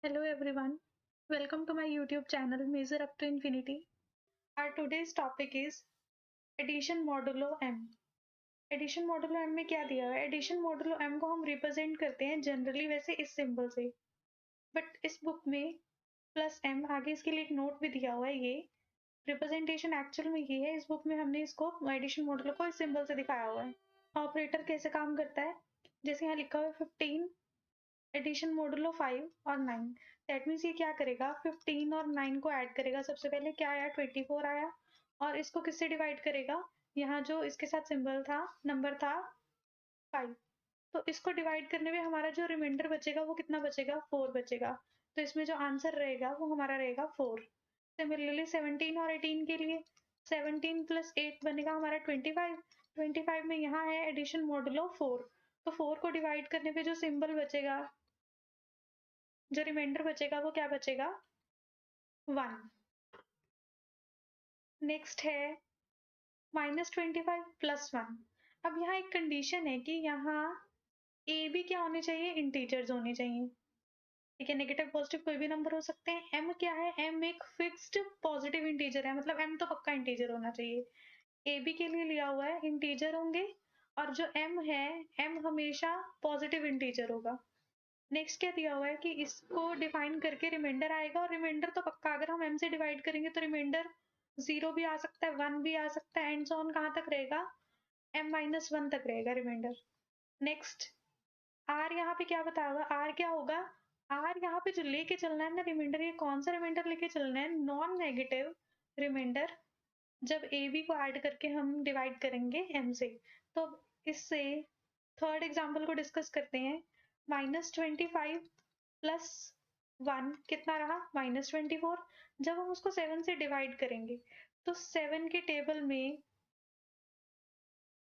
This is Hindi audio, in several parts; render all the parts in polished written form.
Hello everyone, welcome to my YouTube channel Measure Up to Infinity. Our today's topic is addition modulo m. Addition modulo m में क्या दिया हुआ है? एडिशन मोडुलो m को हम रिप्रेजेंट करते हैं जनरली वैसे इस सिंबल से, बट इस बुक में प्लस m आगे इसके लिए एक नोट भी दिया हुआ है। ये रिप्रेजेंटेशन एक्चुअल में ये है, इस बुक में हमने इसको एडिशन मोडुलो को इस सिंबल से दिखाया हुआ है। ऑपरेटर कैसे काम करता है? जैसे यहाँ लिखा हुआ है 15 एडिशन मोडुलो 5 और 9। दैट मीन्स ये क्या करेगा, 15 और 9 को ऐड करेगा। सबसे पहले क्या आया, 24 आया, और इसको किससे डिवाइड करेगा, यहाँ जो इसके साथ सिंबल था, नंबर था 5, तो इसको डिवाइड करने में हमारा जो रिमाइंडर बचेगा वो कितना बचेगा, 4 बचेगा। तो इसमें जो आंसर रहेगा वो हमारा रहेगा 4। सिमिलरली 17 और 18 के लिए 17 प्लस 8 बनेगा हमारा 25। 25 में यहाँ है एडिशन मोडुलो 4, तो 4 को डिवाइड करने पे जो सिंबल बचेगा, जो रिमाइंडर बचेगा वो क्या बचेगा, 1। नेक्स्ट है -25 प्लस 1। अब यहाँ एक कंडीशन है कि यहाँ ए बी क्या होने चाहिए, इंटीजर्स होने चाहिए। ठीक है, नेगेटिव पॉजिटिव कोई भी नंबर हो सकते हैं। एम क्या है, एम एक फिक्स्ड पॉजिटिव इंटीजर है, मतलब एम तो पक्का इंटीजर होना चाहिए। ए बी के लिए लिया हुआ है इंटीजर होंगे, और जो एम है, एम हमेशा पॉजिटिव इंटीजर होगा। नेक्स्ट क्या दिया हुआ है कि इसको डिफाइन करके रिमाइंडर आएगा, और रिमाइंडर तो पक्का, अगर हम m से डिवाइड करेंगे तो रिमाइंडर 0 भी आ सकता है, 1 भी आ सकता है, एंड सो ऑन कहाँ तक रहेगा, m-1 तक रहेगा रिमाइंडर। नेक्स्ट r यहाँ पे क्या बताया हुआ, r क्या होगा, r यहाँ पे जो लेके चलना है ना रिमाइंडर, ये कौन सा रिमाइंडर लेके चलना है, नॉन नेगेटिव रिमाइंडर, जब ए बी को ऐड करके हम डिवाइड करेंगे m से। तो इससे थर्ड एग्जाम्पल को डिस्कस करते हैं। -25 प्लस 1 कितना रहा, -24। जब हम उसको 7 से डिवाइड करेंगे तो 7 के टेबल में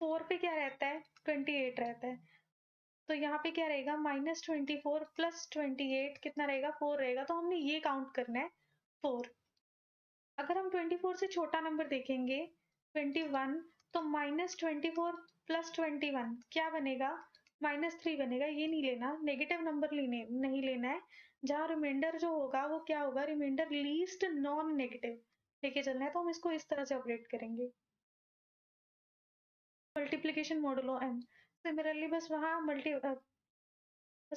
4 पे क्या रहता है, 28 रहता है। तो यहाँ पे क्या रहेगा, -24 प्लस 28 कितना रहेगा, 4 रहेगा। तो हमने ये काउंट करना है 4। अगर हम 24 से छोटा नंबर देखेंगे 21, तो -24 प्लस 21 क्या बनेगा, -3 बनेगा। ये नहीं लेना, नेगेटिव नंबर नहीं लेना है। जहाँ रिमाइंडर जो होगा वो क्या होगा, रिमाइंडर लीस्ट नॉन नेगेटिव लेके चलना है, तो हम इसको इस तरह से ऑपरेट करेंगे। मल्टीप्लीकेशन मॉडुलो m, सिमिलरली बस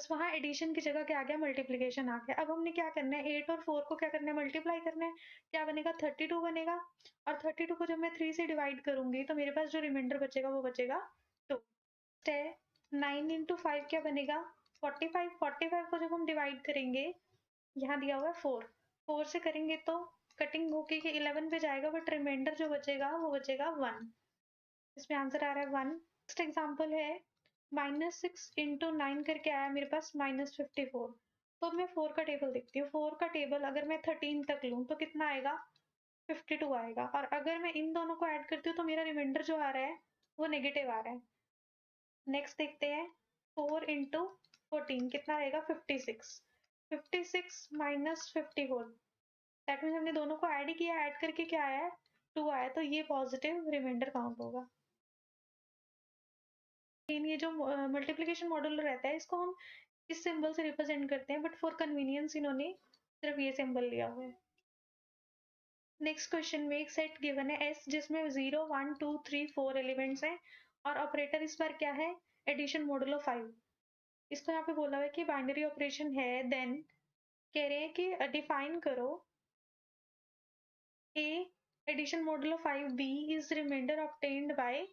वहां एडिशन की जगह क्या आ गया, मल्टीप्लीकेशन आ गया। अब हमने क्या करना है, 8 और 4 को क्या करना है, मल्टीप्लाई करना है। क्या बनेगा, 32 बनेगा, और 32 को जब मैं 3 से डिवाइड करूंगी तो मेरे पास जो रिमाइंडर बचेगा वो बचेगा 2। 9 इंटू 5 क्या बनेगा, 45। 45 को जब हम डिवाइड करेंगे, यहाँ दिया हुआ है 4, 4 से करेंगे तो कटिंग होके 11 पे जाएगा, बट रिमाइंडर जो बचेगा वो बचेगा 1। इसमें आंसर आ रहा है 1। नेक्स्ट एग्जाम्पल है -6 इंटू 9 करके आया मेरे पास -54। तो मैं 4 का टेबल देखती हूँ। 4 का टेबल अगर मैं 13 तक लूँ तो कितना आएगा, 52 आएगा। और अगर मैं इन दोनों को ऐड करती हूँ तो मेरा रिमाइंडर जो आ रहा है वो नेगेटिव आ रहा है। नेक्स्ट देखते हैं, 4 इंटू 14 कितना आएगा, 56। 56 माइनस 54, दैट मीन्स हमने दोनों को ऐड ही किया, ऐड करके क्या आया है, 2 आया, तो ये पॉजिटिव रिमाइंडर काउंट होगा। लेकिन ये जो मल्टीप्लिकेशन मॉडल रहता है इसको हम इस सिंबल से रिप्रेजेंट करते हैं, बट फॉर कन्वीनियंस इन्होंने सिर्फ ये सिंबल लिया हुआ है। नेक्स्ट क्वेश्चन में एक सेट गिवन है S, जिसमें 0 1 2 3 4 एलिमेंट्स हैं, और ऑपरेटर इस बार क्या है, एडिशन मॉडुलो 5। इसको यहाँ पे बोला हुआ है कि बाइनरी ऑपरेशन है, देन कह रहे हैं कि डिफाइन करो A addition modulo 5 B is remainder obtained by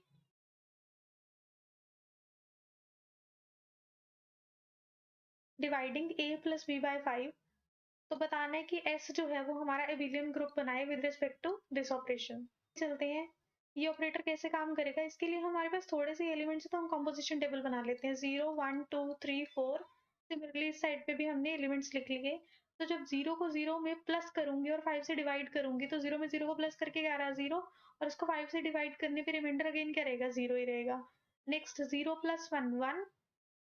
dividing A plus B by 5। तो बताना है कि S जो है वो हमारा एबिलियन ग्रुप बनाए with respect to this operation. चलते हैं, ये ऑपरेटर कैसे काम करेगा। इसके लिए हमारे पास थोड़े से एलिमेंट्स है, तो हम कंपोजिशन टेबल बना लेते हैं। 0 1 2 3 4। सिमिलरली इस साइड पे भी हमने एलिमेंट्स लिख लिए। तो जब 0 को 0 में प्लस करूंगी और 5 से डिवाइड करूंगी, तो 0 में 0 को प्लस करके क्या रहा, 0, और इसको 5 से डिवाइड करने पे रिमाइंडर अगेन क्या रहेगा, 0 ही रहेगा। नेक्स्ट 0 प्लस 1 1,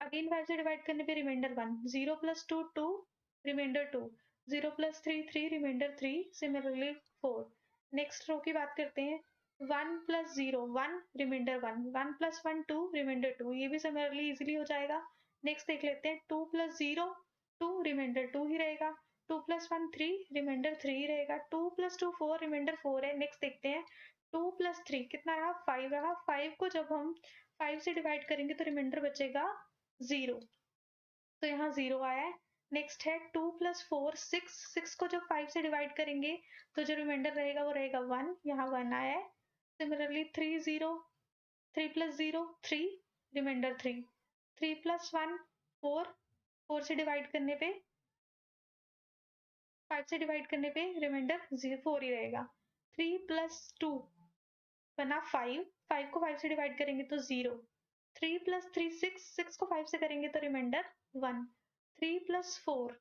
अगेन 5 से डिवाइड करने पे remainder 1। 0 plus 2 2, remainder 2। 0 plus 3 3, remainder 3, similarly 4। Next row की बात करते हैं, 1 प्लस 0 1, रिमाइंडर 1। 1 plus 1 2, remainder 2। ये भी सिमिलरली इजीली हो जाएगा। नेक्स्ट देख लेते हैं, 2 प्लस 0 2, रिमाइंडर 2 ही रहेगा। 2 + 1 3, रिमाइंडर 3 ही रहेगा। 2 + 2 4, रिमाइंडर 4 है। नेक्स्ट देखते हैं 2 + 3 कितना रहा, 5 रहा। 5 को जब हम 5 से डिवाइड करेंगे तो रिमाइंडर बचेगा 0, तो यहाँ 0 आया है। नेक्स्ट है 2 + 4 6, 6 को जब 5 से डिवाइड करेंगे तो जो रिमाइंडर रहेगा वो रहेगा 1, यहाँ 1 आया है। सिमिलरली 3 0, 3 + 0 3, रिमाइंडर 3, 3 + 1 4, 4 से डिवाइड करने पे 5 से डिवाइड करने पे रिमाइंडर 4 ही रहेगा। 3 + 2 बना 5, 5 को 5 से डिवाइड करेंगे तो 0। 3 + 3 6, 6 को 5 से करेंगे तो रिमाइंडर 1। 3 + 4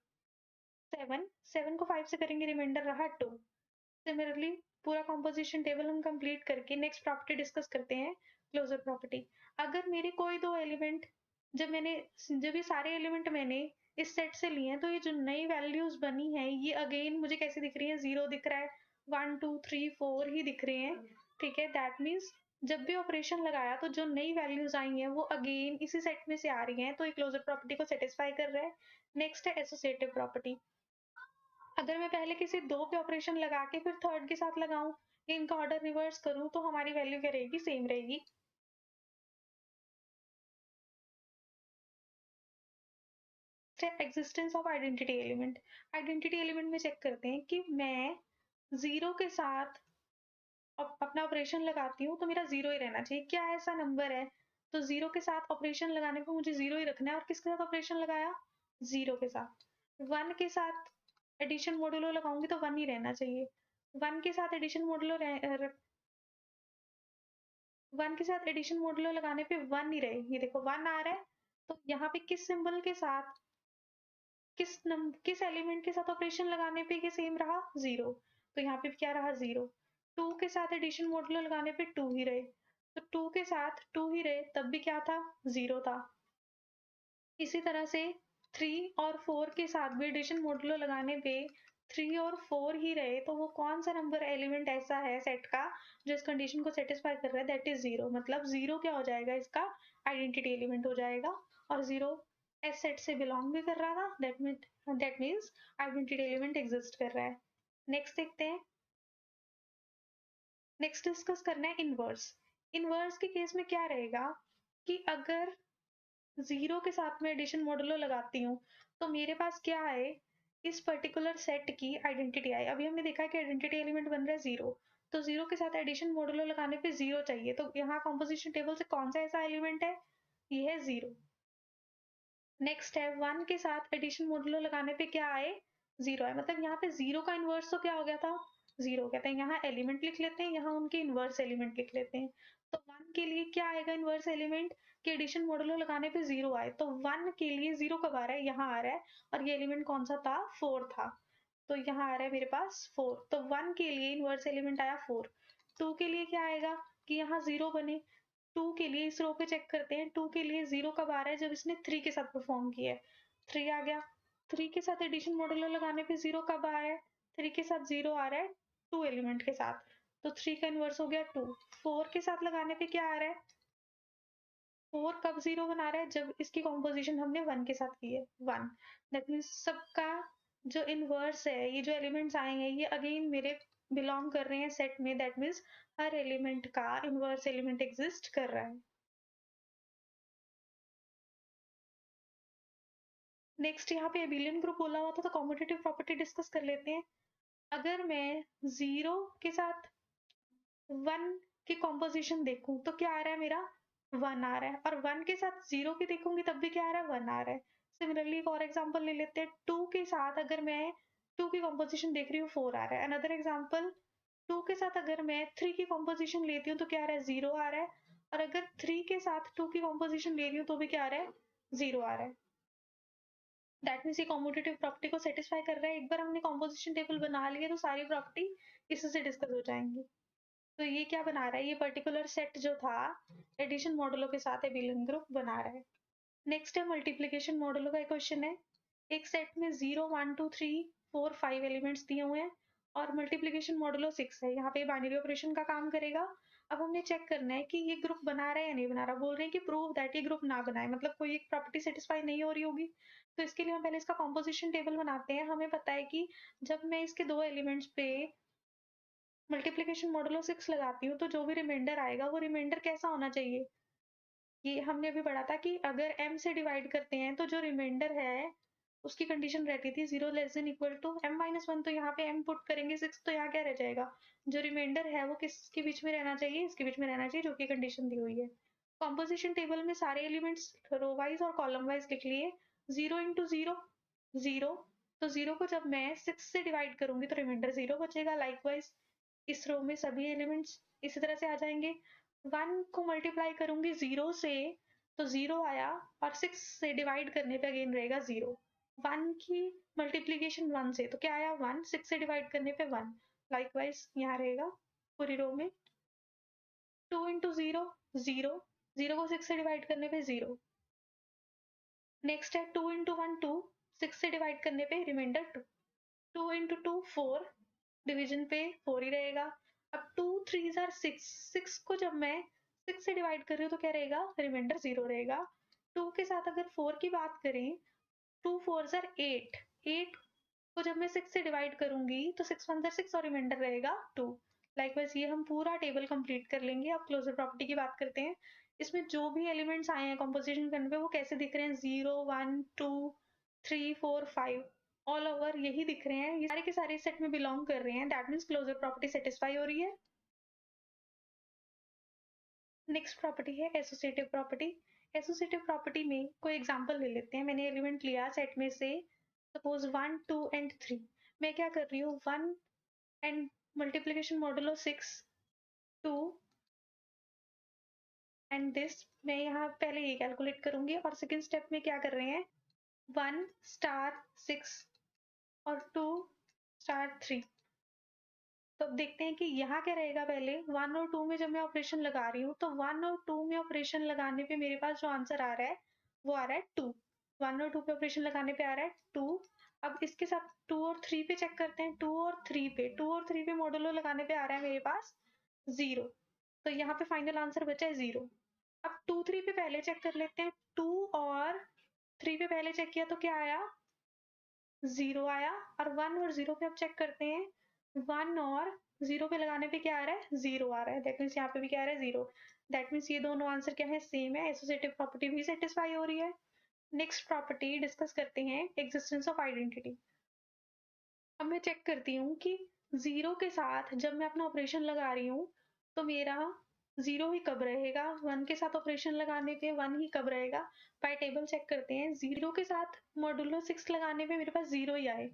7, 7 को 5 से करेंगे रिमाइंडर रहा 2। सिमिलरली पूरा कॉम्पोजिशन टेबल हम कंप्लीट करके नेक्स्ट प्रॉपर्टी डिस्कस करते हैं, क्लोजर प्रॉपर्टी। अगर मेरे कोई दो एलिमेंट, जब ये सारे एलिमेंट मैंने इस सेट से लिए हैं तो ये जो नई वैल्यूज बनी है ये अगेन मुझे कैसे दिख रही है, 0 दिख रहा है, 1 2 3 4 ही दिख रहे हैं। ठीक है, दैट मीन्स जब भी ऑपरेशन लगाया तो जो नई वैल्यूज आई हैं वो अगेन इसी सेट में से आ रही हैं, तो ये क्लोजर प्रॉपर्टी को सेटिस्फाई कर रहा है। नेक्स्ट है एसोसिएटिव प्रॉपर्टी। अगर मैं पहले किसी 2 पे ऑपरेशन लगा के फिर थर्ड के साथ लगाऊं या इनका ऑर्डर रिवर्स करूं तो हमारी वैल्यू क्या रहेगी, सेम रहेगी। Existence of identity element. Identity element में चेक करते हैं कि मैं 0 के साथ अपना ऑपरेशन लगाती हूँ तो मेरा 0 ही रहना चाहिए। क्या ऐसा नंबर है, तो 0 के साथ ऑपरेशन लगाने पे मुझे 0 ही रखना है। और किसके साथ ऑपरेशन लगाया, 0 के साथ। 1 के साथ एडिशन मोडुलो लगाऊंगी तो 1 ही रहना चाहिए। 1 के साथ एडिशन मोडुलो 1 के साथ एडिशन मोडुलो लगाने पे 1 ही रहे, ये देखो 1 आ रहा है। तो यहाँ पे किस सिंबल के साथ, किस एलिमेंट के साथ ऑपरेशन लगाने पे ये सेम रहा, 0, तो यहाँ पे क्या रहा, 0। 2 के साथ एडिशन मोडुलो लगाने पे 2 ही रहे, तो 2 के साथ 2 ही रहे, तब भी क्या था, 0 था। इसी तरह से 3 और 4 के साथ भी एडिशन मोडुलो लगाने पे 3 और 4 ही रहे, तो वो कौन सा नंबर एलिमेंट ऐसा है सेट का जो इस कंडीशन को सेटिस्फाई कर रहा है, दैट इज 0। मतलब 0 क्या हो जाएगा, इसका आइडेंटिटी एलिमेंट हो जाएगा। और 0 एस सेट से बिलोंग भी कर रहा था, that means identity element exist कर रहा है। नेक्स्ट देखते हैं, नेक्स्ट डिस्कस करना है इनवर्स। इनवर्स के केस में क्या रहेगा कि अगर 0 के साथ में एडिशन मोडुलो लगाती हूँ तो मेरे पास क्या है, इस पर्टिकुलर सेट की आइडेंटिटी आई। अभी हमने देखा कि आइडेंटिटी एलिमेंट बन रहा है 0, तो 0 के साथ एडिशन मोडुलो लगाने पे 0 चाहिए, तो यहाँ कॉम्पोजिशन टेबल से कौन सा ऐसा एलिमेंट है, ये है 0। नेक्स्ट है 1 के साथ एडिशन मोडुलो लगाने पे क्या आए, 0 है। मतलब यहाँ पे 0 का इनवर्स तो क्या हो गया था, 0 कहते हैं। यहाँ एलिमेंट लिख लेते हैं, यहाँ उनके इनवर्स एलिमेंट लिख लेते हैं। तो 1 के लिए क्या आएगा इनवर्स एलिमेंट, कि एडिशन मोडुलो लगाने पे 0 आए, तो 1 के लिए 0 कब आ रहा है, यहाँ आ रहा है। और ये एलिमेंट कौन सा था, 4 था, तो यहाँ आ रहा है मेरे पास 4। तो 1 के लिए इनवर्स एलिमेंट आया 4। 2 के लिए क्या आएगा कि यहाँ 0 बने। 2 के लिए इस रो पे चेक करते हैं, 2 के लिए 0 कब आ रहा है, जब इसने 3 के साथ परफॉर्म किया है, 3 आ गया। 3 के साथ एडिशन मोडुलो लगाने पे 0 कब आ रहा है, 3 के साथ 0 आ रहा है 2 एलिमेंट के साथ, तो 3 का इनवर्स हो गया 2। 4 के साथ लगाने पे क्या आ रहा है, 4 कब 0 बना रहा है, जब इसकी कॉम्पोजिशन हमने 1 के साथ की है, 1। दैट मीन्स सबका जो इनवर्स है, ये जो एलिमेंट्स आए हैं ये अगेन मेरे बिलोंग कर रहे हैं सेट में, दैट मीन्स हर एलिमेंट का इनवर्स एलिमेंट एग्जिस्ट कर रहा है। नेक्स्ट यहाँ पे एबिलियन ग्रुप बोला हुआ था, तो कॉम्पिटिटिव प्रॉपर्टी डिस्कस कर लेते हैं। अगर मैं 0 के साथ 1 की कॉम्पोजिशन देखूं तो क्या आ रहा है मेरा, 1 आ रहा है। और 1 के साथ 0 की देखूंगी तब भी क्या आ रहा है, 1 आ रहा है। सिमिलरली एक और एग्जांपल ले लेते हैं, 2 के साथ अगर मैं 2 की कॉम्पोजिशन देख रही हूँ, 4 आ रहा है। अनदर एग्जांपल, 2 के साथ अगर मैं 3 की कॉम्पोजिशन लेती हूँ तो क्या आ रहा है, 0 आ रहा है। और अगर 3 के साथ 2 की कॉम्पोजिशन ले रही हूँ तो भी क्या आ रहा है, 0 आ रहा है। दैट मीन्स ये कॉम्पिटिटिव प्रॉपर्टी को सेटिस्फाई कर रहा है। एक बार हमने कॉम्पोजिशन टेबल बना लिया तो सारी प्रॉपर्टी इसी से डिस्कस हो जाएंगी। तो ये क्या बना रहा है, ये पर्टिकुलर सेट जो था एडिशन मॉडुलो के साथ एबिलियन ग्रुप बना रहा है। नेक्स्ट है मल्टीप्लिकेशन मॉडुलो का क्वेश्चन है। एक सेट में 0 1 2 3 4 5 एलिमेंट्स दिए हुए हैं और मल्टीप्लिकेशन मॉडुलो 6 है। यहाँ पे बाइनरी ऑपरेशन का काम करेगा। अब हमने चेक करना है कि ये ग्रुप बना रहा है या नहीं बना रहा। बोल रहे हैं कि प्रूव दैट ये ग्रुप ना बनाए, मतलब कोई एक प्रॉपर्टी सेटिस्फाई नहीं हो रही होगी। तो इसके लिए हम पहले इसका कॉम्पोजिशन टेबल बनाते हैं। हमें पता है कि जब मैं इसके दो एलिमेंट्स पे मल्टीप्लीकेशन मॉडुलो 6 लगाती हूँ तो जो भी रिमाइंडर आएगा वो रिमाइंडर कैसा होना चाहिए। ये हमने अभी पढ़ा था कि अगर m से डिवाइड करते हैं तो जो रिमाइंडर है उसकी कंडीशन रहती थी 0 less than equal to m-1। तो यहाँ पे m पुट करेंगे 6, तो यहाँ क्या रह जाएगा, जो रिमाइंडर है वो किसके बीच में रहना चाहिए, इसके बीच में रहना चाहिए, जो कि कंडीशन दी हुई है। कॉम्पोजिशन टेबल में सारे एलिमेंट्स रो वाइज और कॉलम वाइज लिख लिए। 0 इंटू 0 0, तो 0 को जब मैं 6 से डिवाइड करूंगी तो रिमाइंडर 0 बचेगा। लाइकवाइज इस रो में सभी एलिमेंट्स इसी तरह से आ जाएंगे। 1 को मल्टीप्लाई करूंगी 0 से तो 0 आया, और 6 से डिवाइड करने पे अगेन रहेगा 0। 1 की मल्टीप्लीकेशन 1 से तो क्या आया 1, 6 से डिवाइड करने पे 1। लाइकवाइज यहाँ रहेगा पूरी रो में 2 इंटू 0 0, 0 को 6 से डिवाइड करने पे 0। नेक्स्ट है 2 इंटू 1 2, 6 से डिवाइड करने पे रिमाइंडर 2। 2 इंटू 2 4, डिवीजन पे 4 ही रहेगा। अब 2 3 जार 6, 6 को जब मैं 6 से डिवाइड कर रही हूँ तो क्या रहेगा, रिमाइंडर 0 रहेगा। 2 के साथ अगर 4 की बात करें, 2 4 जार 8, 8 को जब मैं 6 से डिवाइड करूंगी तो 6 1 जार 6 और रिमाइंडर रहेगा 2। लाइकवाइज ये हम पूरा टेबल कंप्लीट कर लेंगे। अब क्लोजर प्रॉपर्टी की बात करते हैं। इसमें जो भी एलिमेंट्स आए हैं कंपोजिशन करने पे वो कैसे दिख रहे हैं, 0 1 2 3 4 5 ऑल ओवर यही दिख रहे हैं, ये सारे के सारे सेट में बिलोंग कर रहे हैं। That means closure property satisfy हो रही है। नेक्स्ट प्रॉपर्टी है एसोसिएटिव प्रॉपर्टी। एसोसिएटिव प्रॉपर्टी में कोई एग्जांपल ले लेते हैं। मैंने एलिमेंट लिया सेट में से सपोज 1 2 एंड 3। मैं क्या कर रही हूँ, 1 and multiplication modulo 6 2 and this, मैं यहाँ पहले ये कैलकुलेट करूंगी। और सेकेंड स्टेप में क्या कर रहे हैं, 1 स्टार 6 और 2 स्टार 3। तो अब देखते हैं कि यहाँ क्या रहेगा। पहले 1 और 2 में जब मैं ऑपरेशन लगा रही हूँ तो 1 और 2 में ऑपरेशन लगाने पे मेरे पास जो आंसर आ रहा है वो आ रहा है 2। 1 और 2 पे ऑपरेशन लगाने पे आ रहा है 2। अब इसके साथ 2 और 3 पे चेक करते हैं। 2 और 3 पे, 2 और 3 पे मॉडुलो लगाने पे आ रहा है मेरे पास 0। तो यहाँ पे फाइनल आंसर बचा है 0। अब 2 3 पे पहले चेक कर लेते हैं। 2 और 3 पे पहले चेक किया तो क्या आया, 0 आया। और 1 और 0 पे अब चेक करते हैं। 1 और 0 पे लगाने पे क्या आ रहा है, 0 आ रहा है। दैट मीन्स यहाँ पे भी क्या आ रहा है, 0। दैट मीन्स ये दोनों आंसर क्या है, सेम है। एसोसिएटिव प्रॉपर्टी भी सेटिस्फाई हो रही है। नेक्स्ट प्रॉपर्टी डिस्कस करते हैं, एग्जिस्टेंस ऑफ आइडेंटिटी। अब मैं चेक करती हूँ कि 0 के साथ जब मैं अपना ऑपरेशन लगा रही हूँ तो मेरा 0 ही कब रहेगा, 1 के साथ ऑपरेशन लगाने पे 1 ही कब रहेगा। बाय टेबल चेक करते हैं। 0 के साथ मॉडुलो 6 लगाने पे मेरे पास 0 ही आए,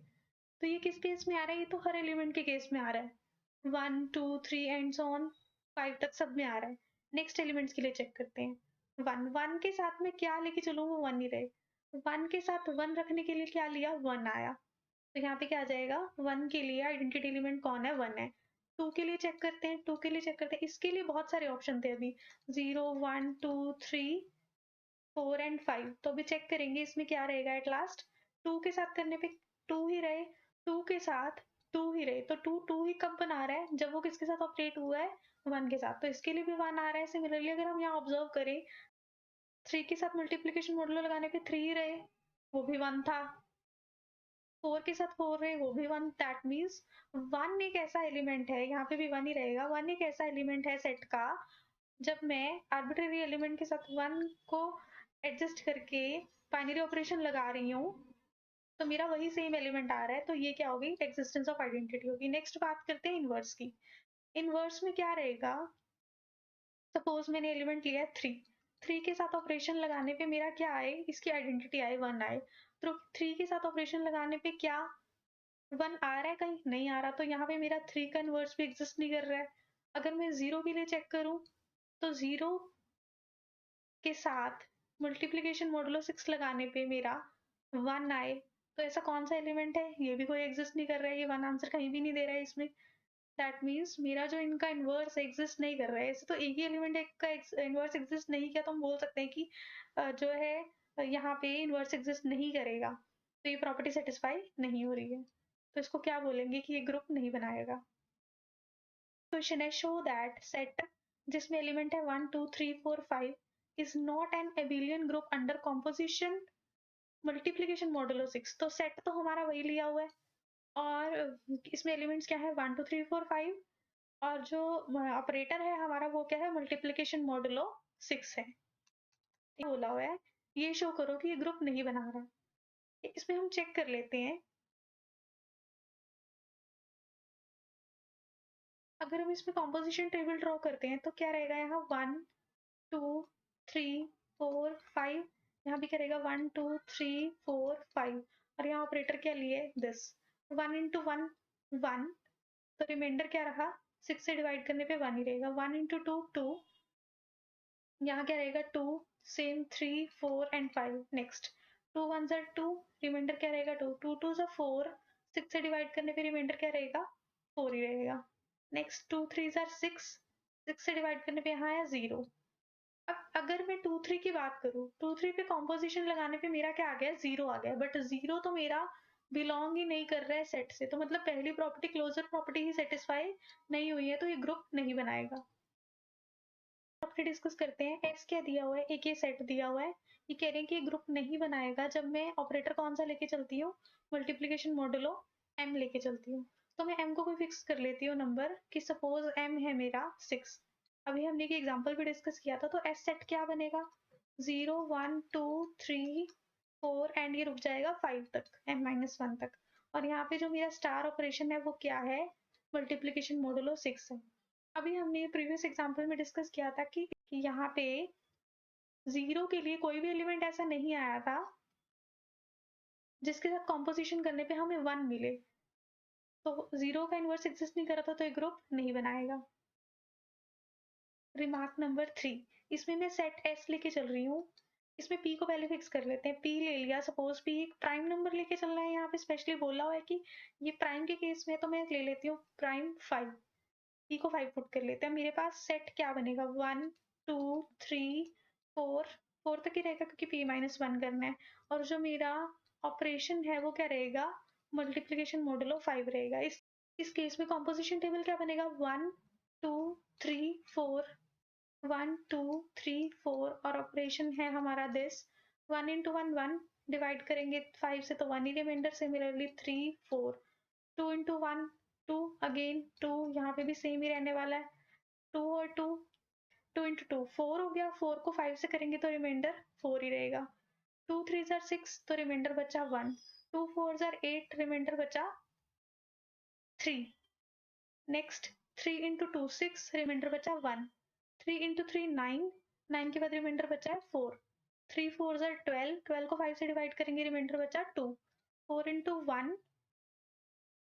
तो ये किस केस में आ रहा है, ये तो हर एलिमेंट के केस में आ रहा है। 1 2 3 एंड सो ऑन 5 तक सब में आ रहा है। नेक्स्ट एलिमेंट्स के लिए चेक करते हैं। 1 1 के साथ में क्या लेके चलूँ, वो 1 ही रहे। 1 के साथ 1 रखने के लिए क्या लिया, 1 आया। तो यहाँ पे क्या आ जाएगा, 1 के लिए आइडेंटिटी एलिमेंट कौन है, 1 है। 2 के लिए चेक करते हैं। 2 के लिए चेक करते हैं, इसके लिए बहुत सारे ऑप्शन थे अभी, 0 1 2 3 4 एंड 5। तो अभी चेक करेंगे इसमें क्या रहेगा एट लास्ट। 2 के साथ करने पे 2 ही रहे, 2 के साथ 2 ही रहे। तो 2 2 ही कब बना रहा है, जब वो किसके साथ ऑपरेट हुआ है, 1 के साथ। तो इसके लिए भी 1 आ रहा है। सिमिलरली अगर हम यहाँ ऑब्जर्व करें, 3 के साथ मल्टीप्लीकेशन मॉडुलो लगाने पे 3 ही रहे, वो भी 1 था। 4 के साथ 4 रहे, वो भी 1। दैट मीन्स 1 एक ऐसा एलिमेंट है, यहाँ पे भी 1 ही रहेगा। 1 एक ऐसा एलिमेंट है सेट का, जब मैं आर्बिट्रेरी एलिमेंट के साथ 1 को एडजस्ट करके बाइनरी ऑपरेशन लगा रही हूँ तो मेरा वही सेम एलिमेंट आ रहा है। तो ये क्या होगी, एक्सिस्टेंस ऑफ आइडेंटिटी होगी। नेक्स्ट बात करते हैं इनवर्स की। इनवर्स में क्या रहेगा, सपोज मैंने एलिमेंट लिया है 3। 3 के साथ ऑपरेशन लगाने पे मेरा क्या आए, इसकी आइडेंटिटी आए 1 आए। तो 3 के साथ ऑपरेशन लगाने पे क्या 1 आ रहा है, कहीं नहीं आ रहा। तो यहाँ पे मेरा 3 का इनवर्स भी एग्जिस्ट नहीं कर रहा है। अगर मैं 0 के लिए चेक करूं तो 0 के साथ मल्टीप्लीकेशन मॉडुलो 6 लगाने पे मेरा 1 आए। तो ऐसा कौन सा एलिमेंट है, ये भी कोई एग्जिस्ट नहीं कर रहा है। ये 1 आंसर कहीं भी नहीं दे रहा है इसमें। दैट मीन्स मेरा जो इनका इनवर्स एग्जिस्ट नहीं कर रहा है। ऐसे तो एक ही एलिमेंट एक का इनवर्स एग्जिस्ट नहीं किया तो हम बोल सकते हैं कि जो है यहाँ पे इनवर्स एग्जिस्ट नहीं करेगा, तो ये प्रॉपर्टी सेटिस्फाई नहीं हो रही है। तो इसको क्या बोलेंगे कि ये ग्रुप नहीं बनाएगा। क्वेश्चन है, शो दैट सेट जिसमें एलिमेंट है 1 2 3 4 5 is not an abelian group under composition multiplication modulo 6। तो सेट तो हमारा वही लिया हुआ है और इसमें एलिमेंट्स क्या है 1 2 3 4 5 और जो ऑपरेटर है हमारा वो क्या है मल्टीप्लीकेशन मॉडुलो 6 है। बोला हुआ है ये शो करो कि ये ग्रुप नहीं बना रहा। इसमें हम चेक कर लेते हैं। अगर हम इसमें कॉम्पोजिशन टेबल ड्रॉ करते हैं तो क्या रहेगा यहाँ 1 2 3 4 5 यहाँ भी करेगा 1 2 3 4 5 और यहाँ ऑपरेटर क्या लिए दिस 1 इंटू 1 1 तो रिमाइंडर क्या रहा 6 से डिवाइड करने पे 1 ही रहेगा 1 इंटू 2 2 यहाँ क्या रहेगा 2 सेम 3 4 एंड 5 नेक्स्ट 2 1 ज़ा 2 रिमाइंडर क्या रहेगा 2 2 2 ज़ा 4 6 से डिवाइड करने पे रिमाइंडर क्या रहेगा 4 ही रहेगा नेक्स्ट 2 3 ज़ा 6 6 से डिवाइड करने पे यहाँ आया 0। अब अगर मैं 2 3 की बात करूँ 2 3 पे कॉम्पोजिशन लगाने पे मेरा क्या आ गया 0 आ गया बट 0 तो मेरा बिलोंग ही नहीं कर रहा है सेट से। तो मतलब पहली प्रॉपर्टी क्लोजर प्रॉपर्टी ही सेटिस्फाई नहीं हुई है तो ये ग्रुप नहीं बनाएगा। प्रॉपर्टी डिस्कस करते हैं। एस क्या दिया हुआ है एक ये सेट दिया हुआ है ये कह रहे हैं कि ग्रुप नहीं बनाएगा जब मैं ऑपरेटर कौन सा लेके चलती हूँ मल्टीप्लीकेशन मॉडुलो m लेके चलती हूँ। तो मैं m को कोई फिक्स कर लेती हूँ नंबर कि सपोज m है मेरा 6। अभी हमने एक एग्जांपल भी डिस्कस किया था तो एस सेट क्या बनेगा 0 1 2 3 4 एंड ये रुक जाएगा 5 तक m-1 तक और यहाँ पे जो मेरा स्टार ऑपरेशन है वो क्या है मल्टीप्लीकेशन मॉडुलो 6 है। अभी हमने प्रीवियस एग्जांपल में डिस्कस किया था कि यहाँ पे 0 के लिए कोई भी एलिमेंट ऐसा नहीं आया था जिसके साथ कॉम्पोजिशन करने पे हमें 1 मिले। तो 0 का इनवर्स एग्जिस्ट नहीं कर रहा था तो ये ग्रुप नहीं बनाएगा। रिमार्क नंबर 3 इसमें मैं सेट S लेके चल रही हूँ। इसमें P को पहले फिक्स कर लेते हैं। P ले लिया सपोज P एक प्राइम नंबर लेके चलना है। यहाँ पे स्पेशली बोला हुआ है कि ये प्राइम के केस में तो मैं ले लेती हूँ प्राइम 5। P को 5 पुट कर लेते हैं। मेरे पास सेट क्या बनेगा 1 2 3 4 4 तक ही रहेगा क्योंकि P-1 करना है और जो मेरा ऑपरेशन है वो क्या रहेगा मल्टीप्लीकेशन मॉडुलो 5 रहेगा। इस केस में कॉम्पोजिशन टेबल क्या बनेगा 1 2 3 4 1 2 3 4 और ऑपरेशन है हमारा दिस 1 इंटू 1 1 डिवाइड करेंगे 5 से तो 1 ही रिमाइंडर सिमिलरली 3 4 2 इंटू 1 2 अगेन 2 यहाँ पे भी सेम ही रहने वाला है 2 और 2 2 इंटू 2 4 हो गया 4 को 5 से करेंगे तो रिमाइंडर 4 ही रहेगा 2 3 ज़ार 6 तो रिमाइंडर बचा 1 2 4 ज़ार 8 रिमाइंडर बचा 3 नेक्स्ट 3 इंटू 2 6 रिमाइंडर बचा 1 3 इंटू 3 9 9 के बाद रिमाइंडर बचा है 4 3 4 ज़ार 12 12 को 5 से डिवाइड करेंगे रिमाइंडर बचा 2 4 इंटू 1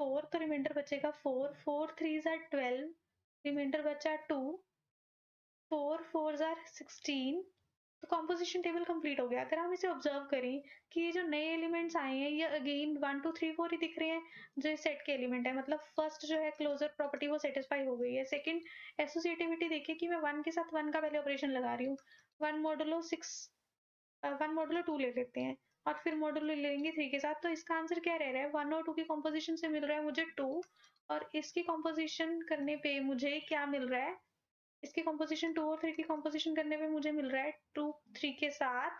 4 तो रिमाइंडर बचेगा 4 4 3 ज़ार 12 रिमाइंडर बचा 2 4 4 ज़ार 16 तो कॉम्पोजिशन टेबल कंप्लीट हो गया। अगर हम इसे ऑब्जर्व करें कि ये जो नए एलिमेंट्स आए हैं ये अगेन 1 2 3 4 ही दिख रहे हैं जो इस सेट के एलिमेंट है मतलब फर्स्ट जो है क्लोजर प्रॉपर्टी वो सेटिस्फाई हो गई है। सेकंड एसोसिएटिविटी देखिए कि मैं 1 के साथ 1 का पहले ऑपरेशन लगा रही हूँ 1 मॉडुलो 6 1 मॉडुलो 2 ले लेते हैं और फिर मॉडुलो ले लेंगे 3 के साथ। तो इसका आंसर क्या रह रहा है 1 और 2 की कॉम्पोजिशन से मिल रहा है मुझे 2 और इसकी कॉम्पोजिशन करने पे मुझे क्या मिल रहा है इसकी कॉम्पोजिशन 2 और 3 की कॉम्पोजिशन करने पे मुझे मिल रहा है 2 3 के साथ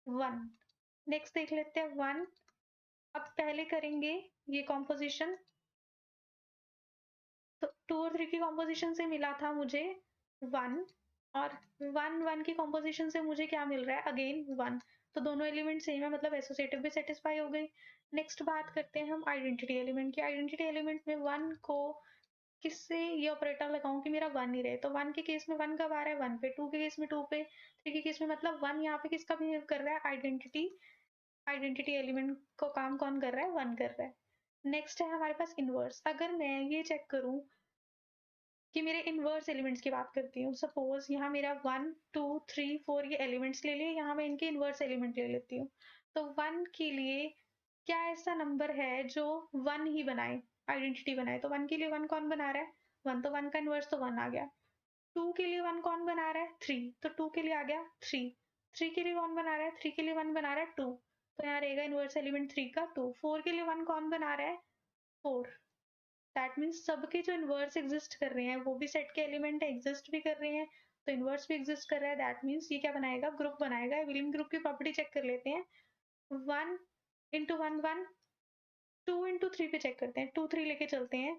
1। नेक्स्ट देख लेते हैं 1 अब पहले करेंगे ये कॉम्पोजिशन तो 2 और 3 की कॉम्पोजिशन से मिला था मुझे 1 और 1 1 की कॉम्पोजिशन से मुझे क्या मिल रहा है अगेन 1 तो दोनों एलिमेंट सेम है मतलब एसोसिएटिव भी सेटिस्फाई हो गई। नेक्स्ट बात करते हैं हम आइडेंटिटी एलिमेंट की। आइडेंटिटी एलिमेंट में 1 को किससे ये ऑपरेटर लगाऊं कि मेरा 1 ही रहे। तो 1 के केस में 1 कब आ रहा है 1 पे 2 के केस में 2 पे 3 के केस में मतलब 1 यहाँ पे किसका बिहेव कर रहा है आइडेंटिटी एलिमेंट को काम कौन कर रहा है 1 कर रहा है। नेक्स्ट है हमारे पास इनवर्स। अगर मैं ये चेक करूं कि मेरे इनवर्स एलिमेंट्स की बात करती हूँ सपोज यहाँ मेरा 1 2 3 4 ये एलिमेंट्स ले लिए यहाँ मैं इनके इनवर्स एलिमेंट ले लेती हूँ। तो 1 के लिए क्या ऐसा नंबर है जो 1 ही बनाए आइडेंटिटी बनाए। तो 1 के लिए 1 कौन बना रहा है 1 तो 1 का इनवर्स तो 1 आ गया। 2 के लिए 1 कौन बना रहा है 3 तो 2 के लिए आ गया 3 3 के लिए कौन बना रहा है 3 के लिए 1 बना रहा है 2 तो यहाँ रहेगा इनवर्स एलिमेंट 3 का 2 4 के लिए 1 कौन बना रहा है 4 दैट मीन्स सबके जो इनवर्स एग्जिस्ट कर रहे हैं वो भी सेट के एलिमेंट एग्जिस्ट भी कर रहे हैं, तो इनवर्स भी एग्जिस्ट कर रहा है। दैट मीन्स ये क्या बनाएगा, ग्रुप बनाएगा। विलियन ग्रुप की प्रॉपर्टी चेक कर लेते हैं। 1 इंटू 1 1, 2 इंटू 3 पे चेक करते हैं, 2 3 लेके चलते हैं।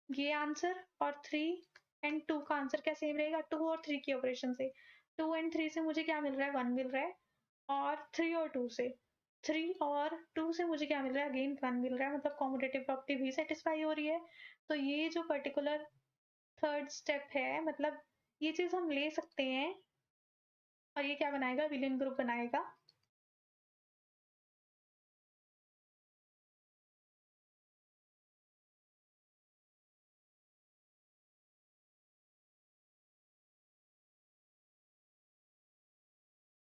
ये आंसर और 3 एंड 2 का आंसर क्या सेम रहेगा, 2 और 3 की ऑपरेशन से। 2 एंड 3 से मुझे क्या मिल रहा है, 1 मिल रहा है। और 3 और 2 से, 3 और 2 से मुझे क्या मिल रहा है, अगेन 1 मिल रहा है, मतलब कॉम्यूटेटिव प्रॉपर्टी भी सेटिस्फाई हो रही है। तो ये जो पर्टिकुलर थर्ड स्टेप है, मतलब ये चीज हम ले सकते हैं और ये क्या बनाएगा, विलियन ग्रुप बनाएगा।